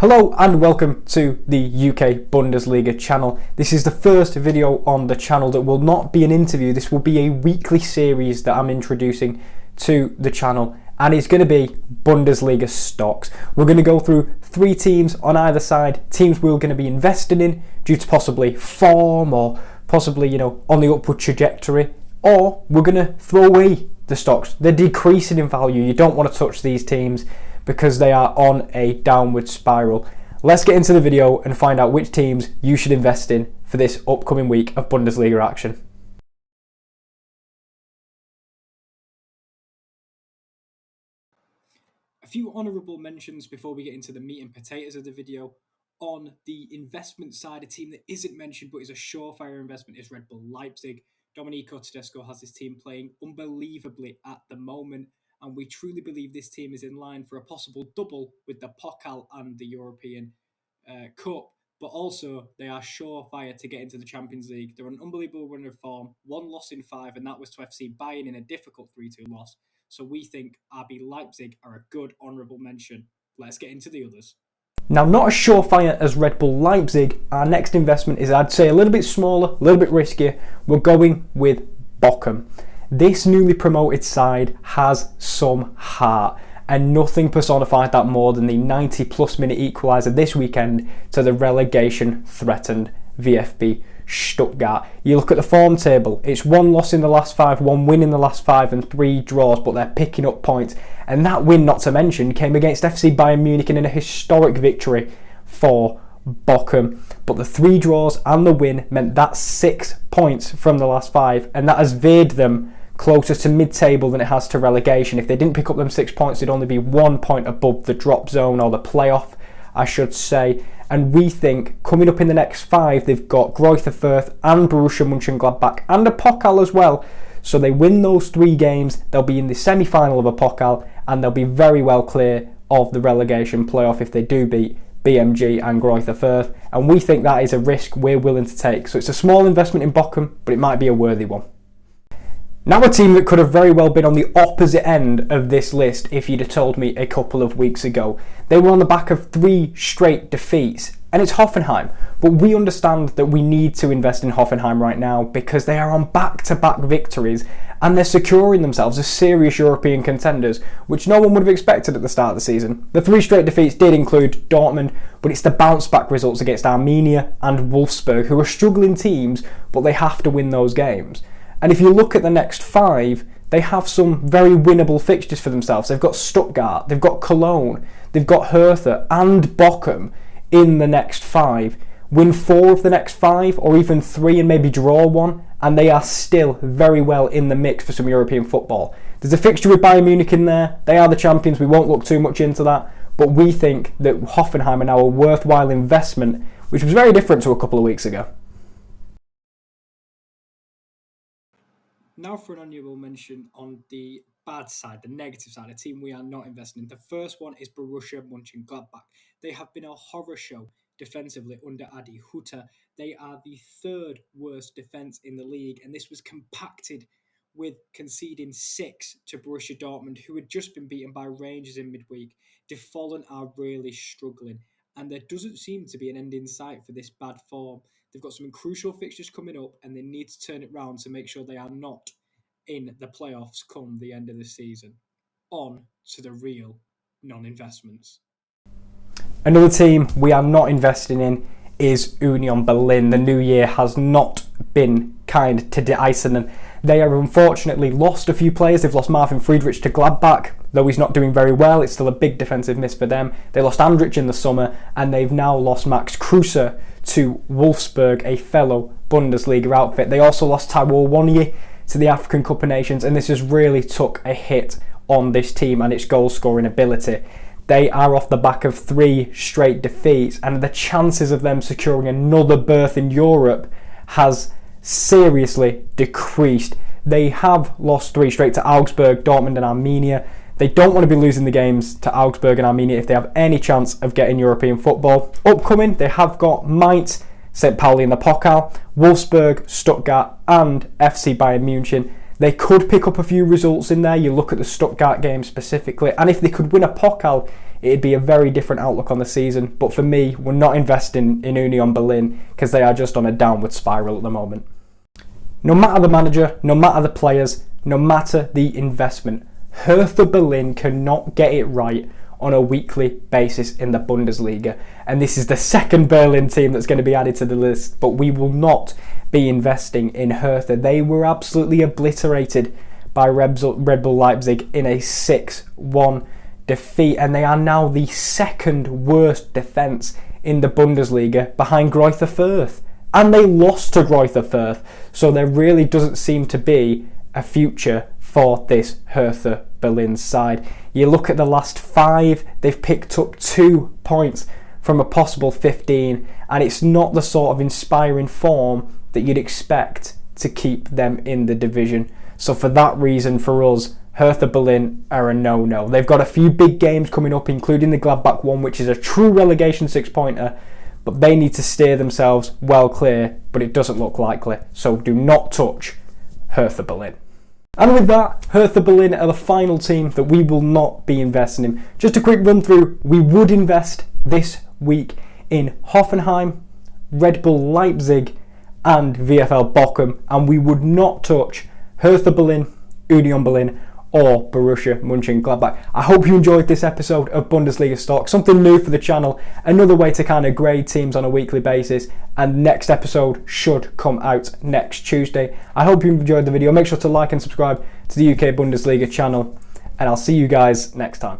Hello and welcome to the UK Bundesliga channel. This is the first video on the channel that will not be an interview. This will be a weekly series that I'm introducing to the channel, and it's going to be Bundesliga stocks. We're going to go through three teams on either side, teams we're going to be investing in due to possibly form or possibly, on the upward trajectory, or we're going to throw away the stocks. They're decreasing in value. You don't want to touch these teams because they are on a downward spiral. Let's get into the video and find out which teams you should invest in for this upcoming week of Bundesliga action. A few honourable mentions before we get into the meat and potatoes of the video. On the investment side, a team that isn't mentioned but is a surefire investment is Red Bull Leipzig. Domenico Tedesco has his team playing unbelievably at the moment, and we truly believe this team is in line for a possible double with the Pokal and the European Cup, but also they are surefire to get into the Champions League. They're an unbelievable run of form, one loss in 5, and that was to FC Bayern in a difficult 3-2 loss. So we think RB Leipzig are a good honourable mention. Let's get into the others. Now, not as surefire as Red Bull Leipzig, our next investment is, I'd say, a little bit smaller, a little bit riskier. We're going with Bochum. This newly promoted side has some heart, and nothing personified that more than the 90-plus minute equaliser this weekend to the relegation-threatened VfB Stuttgart. You look at the form table, it's 1 loss in the last 5, 1 win in the last 5 and 3 draws, but they're picking up points. And that win, not to mention, came against FC Bayern Munich in a historic victory for Bochum. But the 3 draws and the win meant that's 6 points from the last 5, and that has veered them closer to mid-table than it has to relegation. If they didn't pick up them 6 points, they'd only be 1 point above the drop zone, or the playoff, I should say. And we think coming up in the next 5, they've got Greuther Fürth and Borussia Mönchengladbach and a Pokal as well. So they win those 3 games, they'll be in the semi-final of a Pokal, and they'll be very well clear of the relegation playoff if they do beat BMG and Greuther Fürth. And we think that is a risk we're willing to take. So it's a small investment in Bochum, but it might be a worthy one. Now, a team that could have very well been on the opposite end of this list if you'd have told me a couple of weeks ago. They were on the back of 3 straight defeats, and it's Hoffenheim. But we understand that we need to invest in Hoffenheim right now because they are on back-to-back victories and they're securing themselves as serious European contenders, which no one would have expected at the start of the season. The 3 straight defeats did include Dortmund, but it's the bounce-back results against Arminia and Wolfsburg, who are struggling teams, but they have to win those games. And if you look at the next 5, they have some very winnable fixtures for themselves. They've got Stuttgart, they've got Cologne, they've got Hertha and Bochum in the next 5. Win 4 of the next 5, or even 3 and maybe draw 1, and they are still very well in the mix for some European football. There's a fixture with Bayern Munich in there. They are the champions. We won't look too much into that. But we think that Hoffenheim are now a worthwhile investment, which was very different to a couple of weeks ago. Now for an honourable mention on the bad side, the negative side, a team we are not investing in. The first one is Borussia Mönchengladbach. They have been a horror show defensively under Adi Hütter. They are the 3rd worst defence in the league, and this was compacted with conceding 6 to Borussia Dortmund, who had just been beaten by Rangers in midweek. De Fallen are really struggling, and there doesn't seem to be an end in sight for this bad form. They've got some crucial fixtures coming up, and they need to turn it round to make sure they are not in the playoffs come the end of the season. On to the real non-investments. Another team we are not investing in is Union Berlin. The new year has not been kind to De Eisenen. They have unfortunately lost a few players. They've lost Marvin Friedrich to Gladbach. Though he's not doing very well, it's still a big defensive miss for them. They lost Andrich in the summer, and they've now lost Max Kruse to Wolfsburg, a fellow Bundesliga outfit. They also lost Taiwo Wanye to the African Cup of Nations, and this has really took a hit on this team and its goal-scoring ability. They are off the back of 3 straight defeats, and the chances of them securing another berth in Europe has seriously decreased. They have lost 3 straight to Augsburg, Dortmund and Arminia. They don't want to be losing the games to Augsburg and Arminia if they have any chance of getting European football. Upcoming, they have got Mainz, St. Pauli in the Pokal, Wolfsburg, Stuttgart and FC Bayern Munich. They could pick up a few results in there. You look at the Stuttgart game specifically, and if they could win a Pokal it'd be a very different outlook on the season. But for me, we're not investing in Union Berlin because they are just on a downward spiral at the moment. No matter the manager, no matter the players, no matter the investment, Hertha Berlin cannot get it right on a weekly basis in the Bundesliga. And this is the second Berlin team that's going to be added to the list, but we will not be investing in Hertha. They were absolutely obliterated by Red Bull Leipzig in a 6-1 defeat, and they are now the second worst defence in the Bundesliga behind Greuther Fürth. And they lost to Greuther Fürth, so there really doesn't seem to be a future for this Hertha Berlin side. You look at the last 5, they've picked up 2 points from a possible 15, and it's not the sort of inspiring form that you'd expect to keep them in the division. So for that reason, for us, Hertha Berlin are a no-no. They've got a few big games coming up, including the Gladbach one, which is a true relegation 6-pointer, but they need to steer themselves well clear, but it doesn't look likely. So do not touch Hertha Berlin. And with that, Hertha Berlin are the final team that we will not be investing in. Just a quick run through, we would invest this week in Hoffenheim, Red Bull Leipzig and VfL Bochum, and we would not touch Hertha Berlin, Union Berlin or Borussia Mönchengladbach. I hope you enjoyed this episode of Bundesliga Stock, something new for the channel, another way to kind of grade teams on a weekly basis, and next episode should come out next Tuesday. I hope you enjoyed the video. Make sure to like and subscribe to the UK Bundesliga channel, and I'll see you guys next time.